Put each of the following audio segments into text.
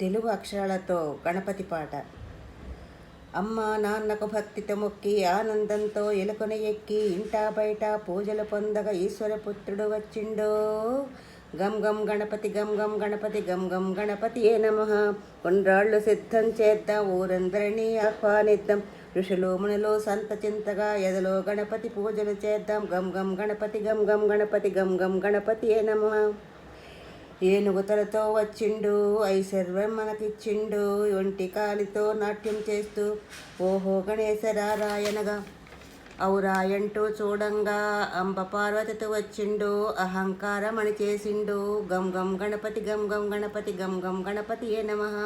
తెలుగు అక్షరాలతో గణపతి పాట. అమ్మ నాన్నకు భక్తితో మొక్కి ఆనందంతో ఎలుకను ఎక్కి ఇంటా బయట పూజలు పొందగా ఈశ్వరపుత్రుడు వచ్చిండో. గం గం గణపతి గం గం గణపతి గం గం గణపతి ఏ నమః. కొండ్రాళ్ళు సిద్ధం చేద్దాం, ఊరందరినీ ఆహ్వానిద్దాం. ఋషులు మునులు సంత చింతగా ఎదలో గణపతి పూజలు చేద్దాం. గం గం గణపతి గం గం గణపతి గం గం గణపతి ఏ నమః. ఏనుగు తలతో వచ్చిండు, ఐశ్వర్యం మనకిచ్చిండు. ఒంటి కాలితో నాట్యం చేస్తూ ఓహో గణేశరారాయణగా ఔరాయంటూ చూడంగా అంబ పార్వతితో వచ్చిండు. అహంకారం అని చేసిండు. గం గం గణపతి గం గం గణపతి గం గం గణపతి ఏ నమః.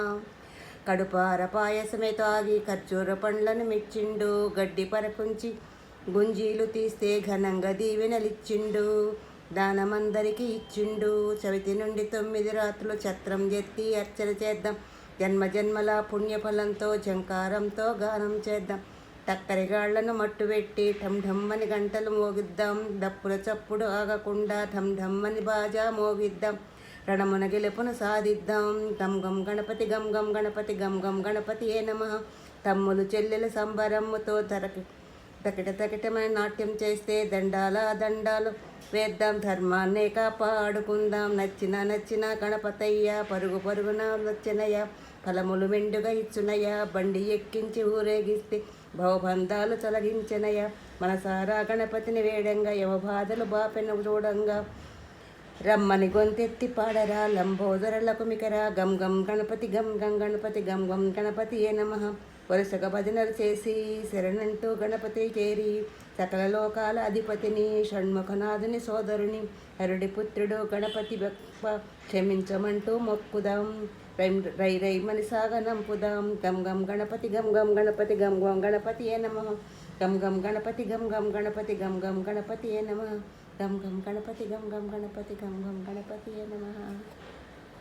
కడుపార పాయసమే తాగి ఖర్జూర పండ్లను మెచ్చిండు. గడ్డి పరకుంచి గుంజీలు తీస్తే ఘనంగా దీవెనలిచ్చిండు. దానమందరికి ఇచ్చిండు. చవితి నుండి 9 రాత్రులు ఛత్రం ఎత్తి అర్చన చేద్దాం. జన్మ జన్మల పుణ్యఫలంతో జంకారంతో గానం చేద్దాం. టక్కరిగాళ్లను మట్టుబెట్టి ఢమ్ ఢమ్మని గంటలు మోగిద్దాం. డప్పుల చప్పుడు ఆగకుండా ఢమ్ ఢమ్మని బాజా మోగిద్దాం. రణమున గెలుపును సాధిద్దాం. గం గం గణపతి గం గం గణపతి గం గం గణపతి ఏ నమః. తమ్ములు చెల్లెల సంబరమ్ముతో తకిట తకిటమని నాట్యం చేస్తే దండాలు వేద్దాం. ధర్మాన్నే కాపాడుకుందాం. నచ్చిన గణపతయ్య పరుగు పరుగున నచ్చనయ్య. ఫలములు మెండుగా ఇచ్చునయ్య. బండి ఎక్కించి ఊరేగిస్తే భవబంధాలు తొలగించనయ్య. మనసారా గణపతిని వేడంగా యమబాధలు బాపెను చూడంగా. రమ్మని గొంతెత్తి పాడరా లంబోదరులకు మికరా. గం గం గణపతి గం గం గణపతి గం గం గణపతి ఏ నమః. వరుసగా భజనలు చేసి శరణంటూ గణపతి చేరి సకల లోకాల అధిపతిని షణ్ముఖనాథుని సోదరుని హరుడి పుత్రుడు గణపతి క్షమించమంటూ మొక్కుదాం. రై రైమని సాగనంపుదాం. గం గం గణపతి గం గం గణపతి గం గం గణపతి ఏ నమః. గం గం గణపతి గం గం గణపతి గం గం గణపతి ఏ నమః. గం గం గణపతి గం గం గణపతి గం గం గణపతి ఏ నమః.